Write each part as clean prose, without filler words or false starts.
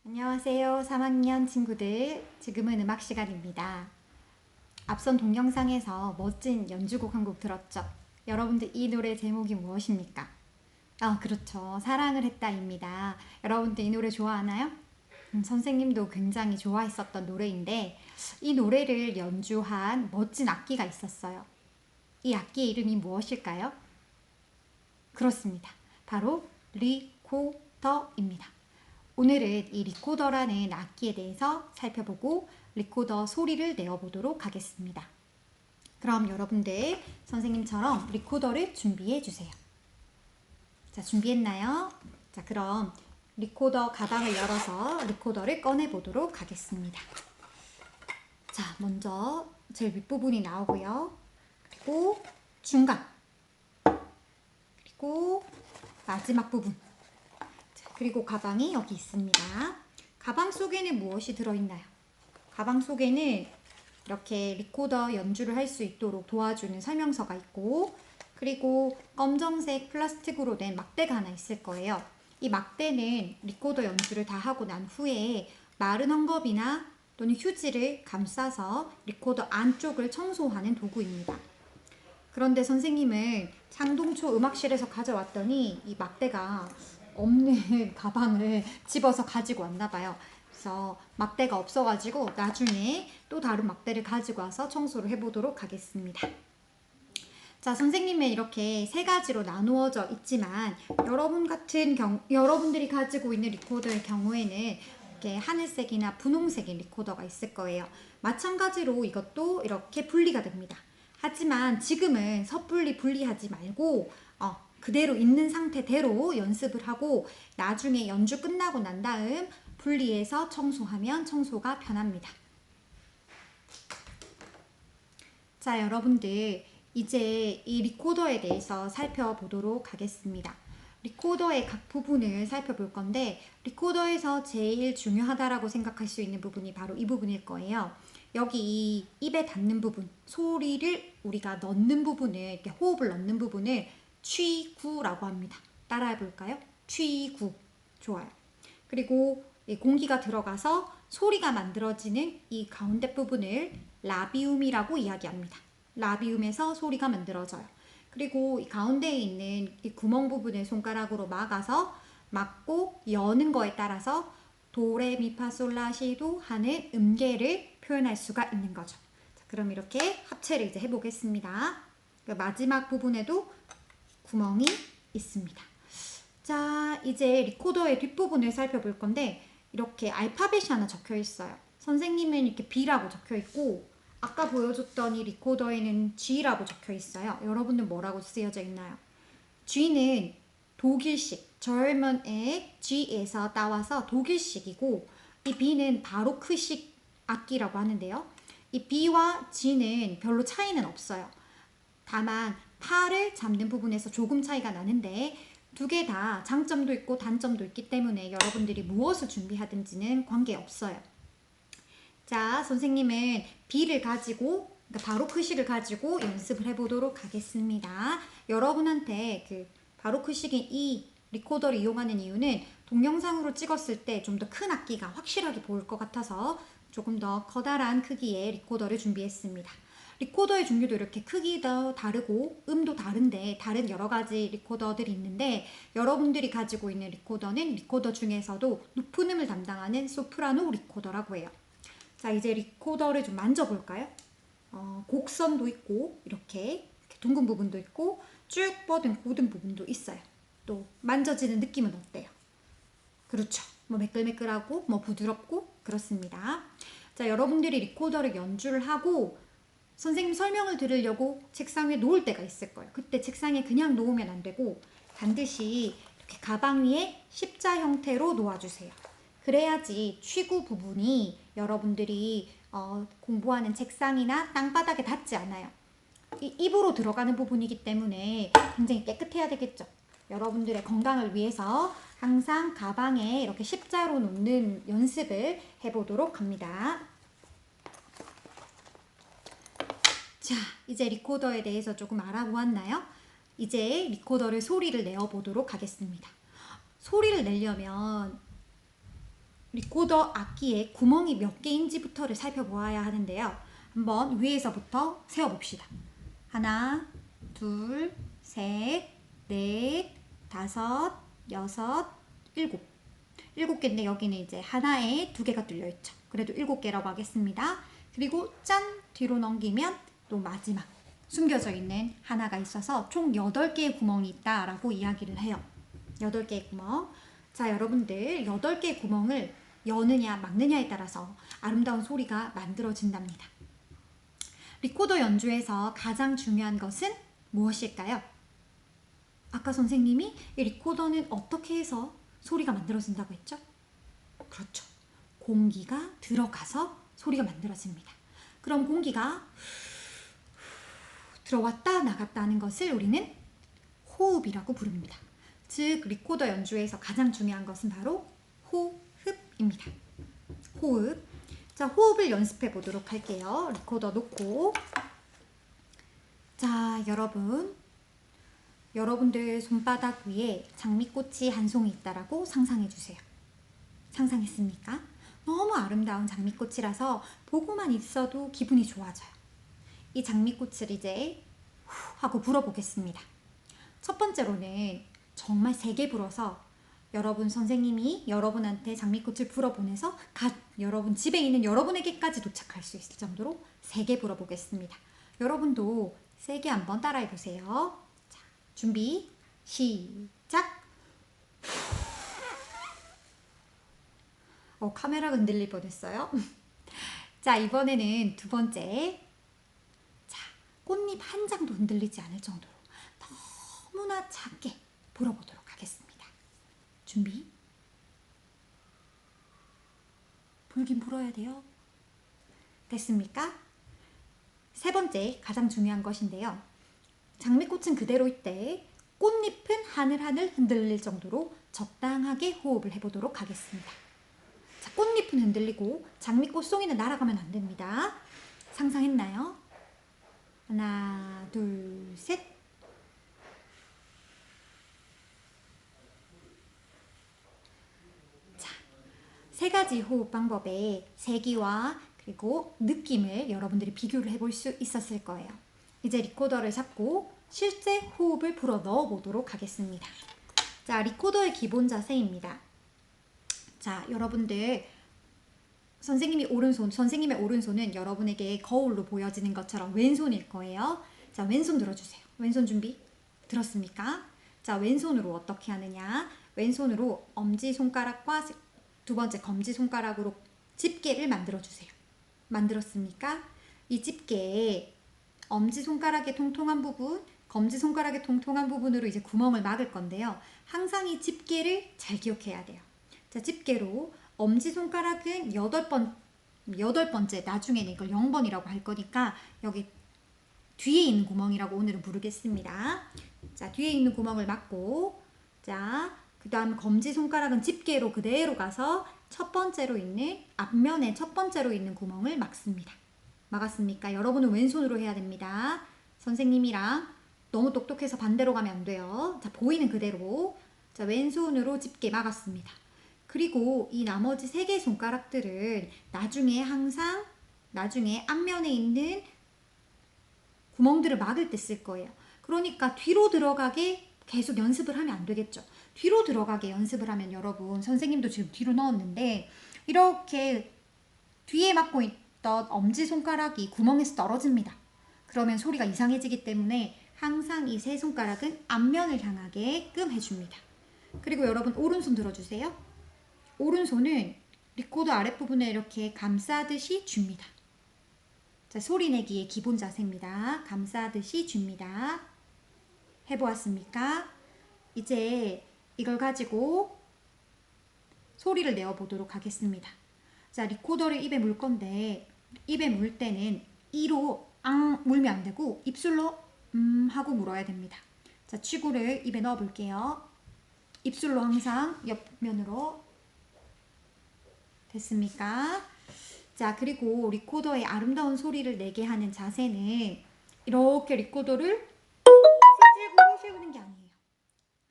안녕하세요 3학년 친구들. 지금은 음악 시간입니다. 앞선 동영상에서 멋진 연주곡 한 곡 들었죠? 여러분들 이 노래 제목이 무엇입니까? 그렇죠. 사랑을 했다입니다. 여러분들 이 노래 좋아하나요? 선생님도 굉장히 좋아했었던 노래인데 이 노래를 연주한 멋진 악기가 있었어요. 이 악기의 이름이 무엇일까요? 그렇습니다. 바로 리코더입니다. 오늘은 이 리코더라는 악기에 대해서 살펴보고 리코더 소리를 내어보도록 하겠습니다. 그럼 여러분들 선생님처럼 리코더를 준비해 주세요. 자, 준비했나요? 자, 그럼 리코더 가방을 열어서 리코더를 꺼내 보도록 하겠습니다. 자, 먼저 제일 윗부분이 나오고요. 그리고 중간, 그리고 마지막 부분, 그리고 가방이 여기 있습니다. 가방 속에는 무엇이 들어있나요? 가방 속에는 이렇게 리코더 연주를 할 수 있도록 도와주는 설명서가 있고, 그리고 검정색 플라스틱으로 된 막대가 하나 있을 거예요. 이 막대는 리코더 연주를 다 하고 난 후에 마른 헝겊이나 또는 휴지를 감싸서 리코더 안쪽을 청소하는 도구입니다. 그런데 선생님은 창동초 음악실에서 가져왔더니 이 막대가 없는 가방을 집어서 가지고 왔나 봐요. 그래서 막대가 없어가지고 나중에 또 다른 막대를 가지고 와서 청소를 해보도록 하겠습니다. 자, 선생님은 이렇게 세 가지로 나누어져 있지만 여러분들이 가지고 있는 리코더의 경우에는 이렇게 하늘색이나 분홍색의 리코더가 있을 거예요. 마찬가지로 이것도 이렇게 분리가 됩니다. 하지만 지금은 섣불리 분리하지 말고 그대로 있는 상태대로 연습을 하고 나중에 연주 끝나고 난 다음 분리해서 청소하면 청소가 편합니다. 자, 여러분들 이제 이 리코더에 대해서 살펴보도록 하겠습니다. 리코더의 각 부분을 살펴볼 건데 리코더에서 제일 중요하다라고 생각할 수 있는 부분이 바로 이 부분일 거예요. 여기 이 입에 닿는 부분, 소리를 우리가 넣는 부분을, 이렇게 호흡을 넣는 부분을 취구라고 합니다. 따라해 볼까요? 취구. 좋아요. 그리고 공기가 들어가서 소리가 만들어지는 이 가운데 부분을 라비움이라고 이야기합니다. 라비움에서 소리가 만들어져요. 그리고 이 가운데에 있는 이 구멍 부분을 손가락으로 막고 여는 거에 따라서 도레미파솔라시도 하는 음계를 표현할 수가 있는 거죠. 자, 그럼 이렇게 합체를 이제 해보겠습니다. 마지막 부분에도 구멍이 있습니다. 자, 이제 리코더의 뒷부분을 살펴볼 건데 이렇게 알파벳이 하나 적혀 있어요. 선생님은 이렇게 B라고 적혀 있고 아까 보여줬던 이 리코더에는 G라고 적혀 있어요. 여러분은 뭐라고 쓰여져 있나요? G는 독일식, German의 G에서 따와서 독일식이고 이 B는 바로크식 악기라고 하는데요. 이 B와 G는 별로 차이는 없어요. 다만 파를 잡는 부분에서 조금 차이가 나는데 두 개 다 장점도 있고 단점도 있기 때문에 여러분들이 무엇을 준비하든지는 관계없어요. 자, 선생님은 B를 가지고 바로크식을 가지고 연습을 해보도록 하겠습니다. 여러분한테 그 바로크식인 이 리코더를 이용하는 이유는 동영상으로 찍었을 때 좀 더 큰 악기가 확실하게 보일 것 같아서 조금 더 커다란 크기의 리코더를 준비했습니다. 리코더의 종류도 이렇게 크기도 다르고 음도 다른데 다른 여러 가지 리코더들이 있는데 여러분들이 가지고 있는 리코더는 리코더 중에서도 높은 음을 담당하는 소프라노 리코더라고 해요. 자, 이제 리코더를 좀 만져볼까요? 곡선도 있고 이렇게 둥근 부분도 있고 쭉 뻗은 고든 부분도 있어요. 또 만져지는 느낌은 어때요? 그렇죠. 뭐 매끌매끌하고 뭐 부드럽고 그렇습니다. 자, 여러분들이 리코더를 연주를 하고 선생님 설명을 들으려고 책상 위에 놓을 때가 있을 거예요. 그때 책상에 그냥 놓으면 안 되고 반드시 이렇게 가방 위에 십자 형태로 놓아주세요. 그래야지 취구 부분이 여러분들이 공부하는 책상이나 땅바닥에 닿지 않아요. 입으로 들어가는 부분이기 때문에 굉장히 깨끗해야 되겠죠. 여러분들의 건강을 위해서 항상 가방에 이렇게 십자로 놓는 연습을 해보도록 합니다. 자, 이제 리코더에 대해서 조금 알아보았나요? 이제 리코더를 소리를 내어보도록 하겠습니다. 소리를 내려면 리코더 악기에 구멍이 몇 개인지부터를 살펴보아야 하는데요. 한번 위에서부터 세어봅시다. 하나, 둘, 셋, 넷, 다섯, 여섯, 일곱. 7개인데 여기는 이제 하나에 2개가 뚫려있죠. 그래도 7개라고 하겠습니다. 그리고 짠! 뒤로 넘기면 또 마지막 숨겨져 있는 하나가 있어서 총 8개의 구멍이 있다라고 이야기를 해요. 8개의 구멍. 자, 여러분들 8개의 구멍을 여느냐 막느냐에 따라서 아름다운 소리가 만들어진답니다. 리코더 연주에서 가장 중요한 것은 무엇일까요? 아까 선생님이 이 리코더는 어떻게 해서 소리가 만들어진다고 했죠? 그렇죠. 공기가 들어가서 소리가 만들어집니다. 그럼 공기가 들어왔다 나갔다 하는 것을 우리는 호흡이라고 부릅니다. 즉 리코더 연주에서 가장 중요한 것은 바로 호흡입니다. 호흡. 자, 호흡을 연습해 보도록 할게요. 리코더 놓고. 자, 여러분들 손바닥 위에 장미꽃이 한 송이 있다라고 상상해 주세요. 상상했습니까? 너무 아름다운 장미꽃이라서 보고만 있어도 기분이 좋아져요. 이 장미꽃을 이제 후 하고 불어보겠습니다. 첫 번째로는 정말 세게 불어서 여러분 선생님이 여러분한테 장미꽃을 불어보내서 여러분 집에 있는 여러분에게까지 도착할 수 있을 정도로 세게 불어보겠습니다. 여러분도 세게 한번 따라해보세요. 자, 준비, 시작! 카메라가 흔들릴 뻔했어요. 자, 이번에는 두 번째. 자, 꽃잎 한 장도 흔들리지 않을 정도로 너무나 작게 불어보도록 하겠습니다. 준비. 불긴 불어야 돼요. 됐습니까? 세 번째, 가장 중요한 것인데요. 장미꽃은 그대로 있되 꽃잎은 하늘하늘 흔들릴 정도로 적당하게 호흡을 해보도록 하겠습니다. 자, 꽃잎은 흔들리고 장미꽃 송이는 날아가면 안 됩니다. 상상했나요? 하나, 둘, 셋. 자, 3가지 호흡 방법의 세기와 그리고 느낌을 여러분들이 비교를 해볼 수 있었을 거예요. 이제 리코더를 잡고 실제 호흡을 불어 넣어 보도록 하겠습니다. 자, 리코더의 기본 자세입니다. 자, 여러분들 선생님의 오른손은 여러분에게 거울로 보여지는 것처럼 왼손일 거예요. 자, 왼손 들어주세요. 왼손 준비. 들었습니까? 자, 왼손으로 어떻게 하느냐? 왼손으로 엄지손가락과 두 번째 검지손가락으로 집게를 만들어주세요. 만들었습니까? 이 집게에 엄지손가락의 통통한 부분, 검지손가락의 통통한 부분으로 이제 구멍을 막을 건데요. 항상 이 집게를 잘 기억해야 돼요. 자, 집게로 엄지손가락은 8번째, 나중에는 이걸 0번이라고 할 거니까 여기 뒤에 있는 구멍이라고 오늘은 부르겠습니다. 자, 뒤에 있는 구멍을 막고, 자, 그 다음 검지손가락은 집게로 그대로 가서 앞면에 첫 번째로 있는 구멍을 막습니다. 막았습니까? 여러분은 왼손으로 해야 됩니다. 선생님이랑 너무 똑똑해서 반대로 가면 안 돼요. 자, 보이는 그대로. 자, 왼손으로 집게 막았습니다. 그리고 이 나머지 3개의 손가락들은 나중에 앞면에 있는 구멍들을 막을 때 쓸 거예요. 그러니까 뒤로 들어가게 계속 연습을 하면 안 되겠죠. 뒤로 들어가게 연습을 하면 여러분, 선생님도 지금 뒤로 넣었는데 이렇게 뒤에 막고 있던 엄지손가락이 구멍에서 떨어집니다. 그러면 소리가 이상해지기 때문에 항상 이 3손가락은 앞면을 향하게끔 해줍니다. 그리고 여러분 오른손 들어주세요. 오른손은 리코더 아랫부분에 이렇게 감싸듯이 줍니다. 자, 소리 내기의 기본 자세입니다. 감싸듯이 줍니다. 해보았습니까? 이제 이걸 가지고 소리를 내어보도록 하겠습니다. 자, 리코더를 입에 물 건데 입에 물 때는 이로 앙 물면 안 되고 입술로 하고 물어야 됩니다. 자, 치구를 입에 넣어 볼게요. 입술로 항상 옆면으로. 됐습니까? 자, 그리고 리코더의 아름다운 소리를 내게 하는 자세는 이렇게 리코더를 수직으로 세우는 게 아니에요.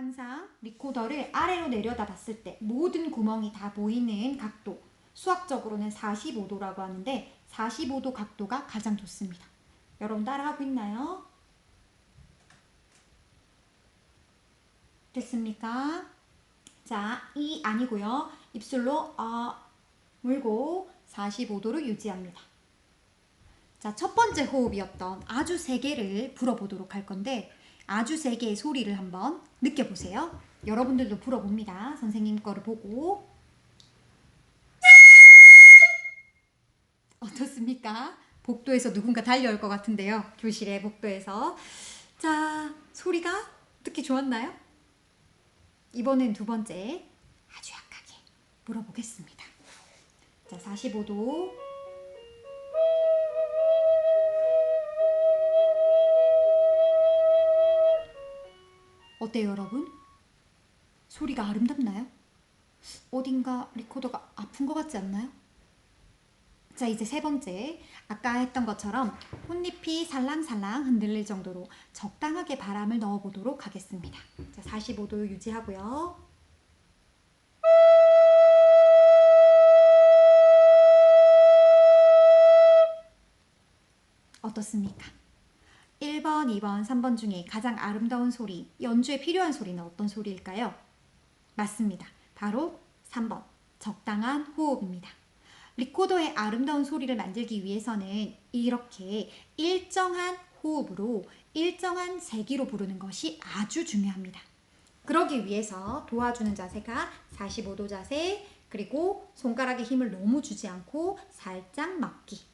항상 리코더를 아래로 내려다 봤을 때 모든 구멍이 다 보이는 각도, 수학적으로는 45도라고 하는데 45도 각도가 가장 좋습니다. 여러분 따라하고 있나요? 됐습니까? 자, 이 아니고요. 입술로 물고 45도로 유지합니다. 자, 첫 번째 호흡이었던 아주 세 개를 불어보도록 할 건데 아주 세 개의 소리를 한번 느껴보세요. 여러분들도 불어봅니다. 선생님 거를 보고. 어떻습니까? 복도에서 누군가 달려올 것 같은데요. 교실의 복도에서. 자, 소리가 듣기 좋았나요? 이번엔 두 번째 아주 약하게 불어보겠습니다. 자, 45도. 어때요, 여러분? 소리가 아름답나요? 어딘가 리코더가 아픈 것 같지 않나요? 자, 이제 세 번째. 아까 했던 것처럼 꽃잎이 살랑살랑 흔들릴 정도로 적당하게 바람을 넣어보도록 하겠습니다. 자, 45도 유지하고요. 어떻습니까? 1번, 2번, 3번 중에 가장 아름다운 소리, 연주에 필요한 소리는 어떤 소리일까요? 맞습니다. 바로 3번, 적당한 호흡입니다. 리코더의 아름다운 소리를 만들기 위해서는 이렇게 일정한 호흡으로 일정한 세기로 부르는 것이 아주 중요합니다. 그러기 위해서 도와주는 자세가 45도 자세, 그리고 손가락에 힘을 너무 주지 않고 살짝 막기,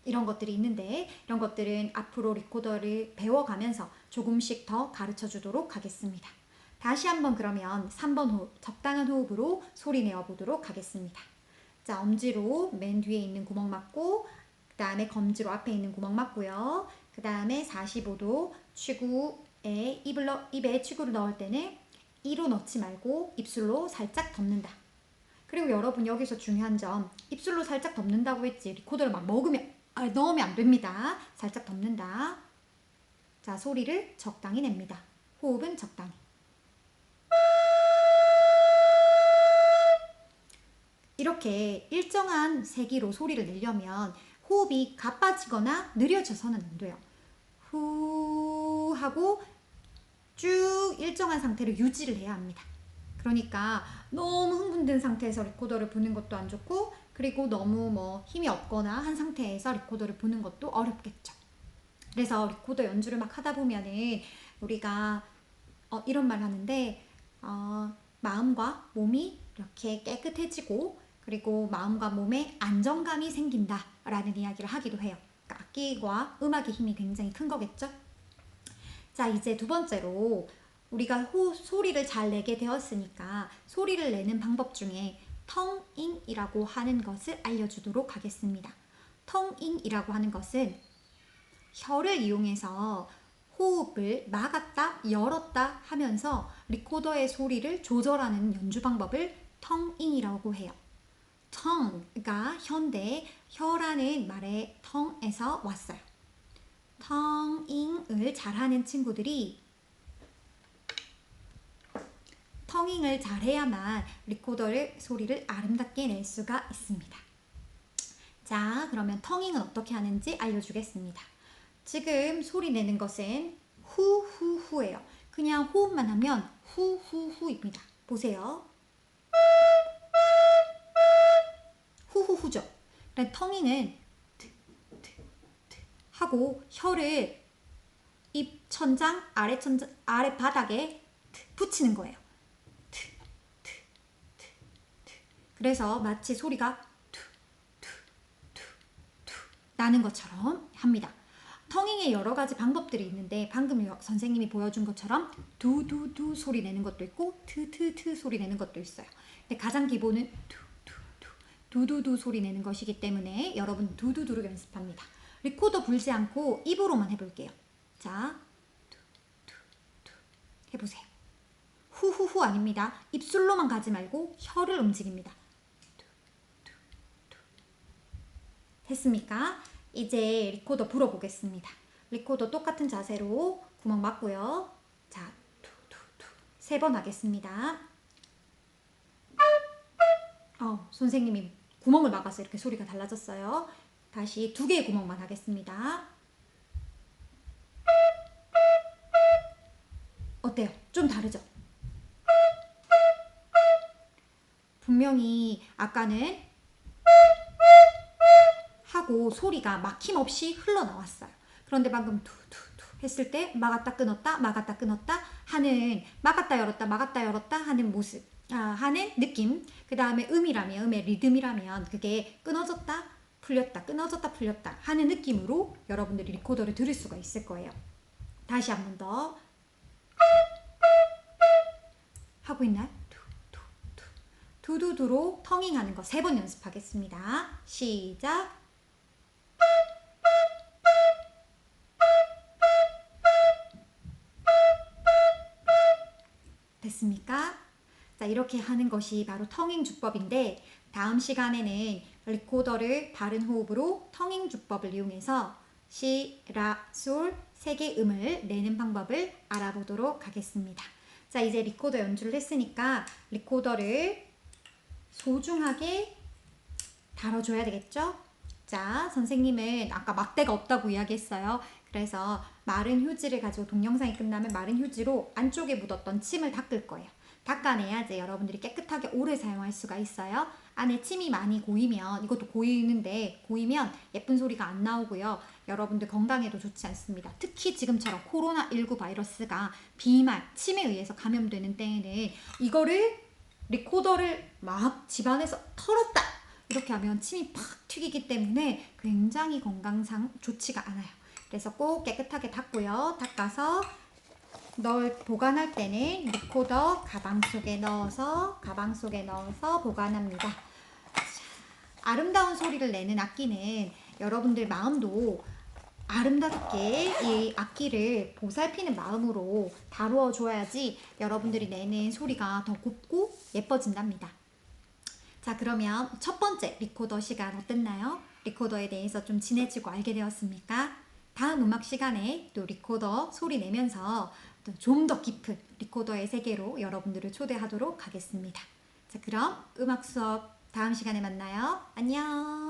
이런 것들이 있는데 이런 것들은 앞으로 리코더를 배워가면서 조금씩 더 가르쳐 주도록 하겠습니다. 다시 한번 그러면 3번 호흡, 적당한 호흡으로 소리 내어보도록 하겠습니다. 자, 엄지로 맨 뒤에 있는 구멍 막고, 그 다음에 검지로 앞에 있는 구멍 막고요. 그 다음에 45도 취구에 입에 취구를 넣을 때는 이로 넣지 말고 입술로 살짝 덮는다. 그리고 여러분 여기서 중요한 점, 입술로 살짝 덮는다고 했지 리코더를 막 넣으면 안 됩니다. 살짝 덮는다. 자, 소리를 적당히 냅니다. 호흡은 적당히. 이렇게 일정한 세기로 소리를 내려면 호흡이 가빠지거나 느려져서는 안 돼요. 후 하고 쭉 일정한 상태를 유지를 해야 합니다. 그러니까 너무 흥분된 상태에서 리코더를 부는 것도 안 좋고, 그리고 너무 힘이 없거나 한 상태에서 리코더를 부는 것도 어렵겠죠. 그래서 리코더 연주를 막 하다 보면은 우리가 이런 말 하는데 마음과 몸이 이렇게 깨끗해지고, 그리고 마음과 몸에 안정감이 생긴다 라는 이야기를 하기도 해요. 그러니까 악기와 음악의 힘이 굉장히 큰 거겠죠. 자, 이제 두 번째로 우리가 소리를 잘 내게 되었으니까 소리를 내는 방법 중에 텅잉이라고 하는 것을 알려주도록 하겠습니다. 텅잉이라고 하는 것은 혀를 이용해서 호흡을 막았다 열었다 하면서 리코더의 소리를 조절하는 연주 방법을 텅잉이라고 해요. 텅가 혀인데 혀라는 말의 텅에서 왔어요. 텅잉을 잘하는 친구들이 텅잉을 잘해야만 리코더의 소리를 아름답게 낼 수가 있습니다. 자, 그러면 텅잉은 어떻게 하는지 알려주겠습니다. 지금 소리 내는 것은 후후후예요. 그냥 호흡만 하면 후후후입니다. 보세요. 후후후죠. 텅잉은 하고 혀를 입 천장, 아래 바닥에 붙이는 거예요. 그래서 마치 소리가 나는 것처럼 합니다. 텅잉에 여러 가지 방법들이 있는데 방금 선생님이 보여준 것처럼 두두두 소리 내는 것도 있고 트트트 소리 내는 것도 있어요. 근데 가장 기본은 두두두 소리 내는 것이기 때문에 여러분 두두두로 연습합니다. 리코더 불지 않고 입으로만 해볼게요. 자, 해보세요. 후후후 아닙니다. 입술로만 가지 말고 혀를 움직입니다. 됐습니까? 이제 리코더 불어보겠습니다. 리코더 똑같은 자세로 구멍 막고요. 자, 3번 하겠습니다. 선생님이 구멍을 막아서 이렇게 소리가 달라졌어요. 다시 2개의 구멍만 하겠습니다. 어때요? 좀 다르죠? 분명히 아까는 하고 소리가 막힘없이 흘러나왔어요. 그런데 방금 투투투 했을 때 막았다 끊었다 막았다 끊었다 하는, 막았다 열었다 막았다 열었다 하는 모습, 하는 느낌. 그 다음에 음이라면, 음의 리듬이라면 그게 끊어졌다 풀렸다 끊어졌다 풀렸다 하는 느낌으로 여러분들이 리코더를 들을 수가 있을 거예요. 다시 한 번 더 하고 있나요? 두두두로 텅잉하는 거 3번 연습하겠습니다. 시작. 됐습니까? 자, 이렇게 하는 것이 바로 텅잉 주법인데, 다음 시간에는 리코더를 바른 호흡으로 텅잉 주법을 이용해서 시, 라, 솔 3개 음을 내는 방법을 알아보도록 하겠습니다. 자, 이제 리코더 연주를 했으니까 리코더를 소중하게 다뤄줘야 되겠죠? 자, 선생님은 아까 막대가 없다고 이야기했어요. 그래서 마른 휴지를 가지고, 동영상이 끝나면 마른 휴지로 안쪽에 묻었던 침을 닦을 거예요. 닦아내야지 여러분들이 깨끗하게 오래 사용할 수가 있어요. 안에 침이 많이 고이면, 이것도 고이는데 고이면 예쁜 소리가 안 나오고요. 여러분들 건강에도 좋지 않습니다. 특히 지금처럼 코로나19 바이러스가 비말, 침에 의해서 감염되는 때에는 이거를, 리코더를 막 집안에서 털었다 이렇게 하면 침이 팍 튀기기 때문에 굉장히 건강상 좋지가 않아요. 그래서 꼭 깨끗하게 닦고요. 닦아서 보관할 때는 리코더 가방 속에 넣어서 보관합니다. 아름다운 소리를 내는 악기는 여러분들 마음도 아름답게 이 악기를 보살피는 마음으로 다루어 줘야지 여러분들이 내는 소리가 더 곱고 예뻐진답니다. 자, 그러면 첫 번째 리코더 시간 어땠나요? 리코더에 대해서 좀 친해지고 알게 되었습니까? 다음 음악 시간에 또 리코더 소리 내면서 좀 더 깊은 리코더의 세계로 여러분들을 초대하도록 하겠습니다. 자, 그럼 음악 수업 다음 시간에 만나요. 안녕.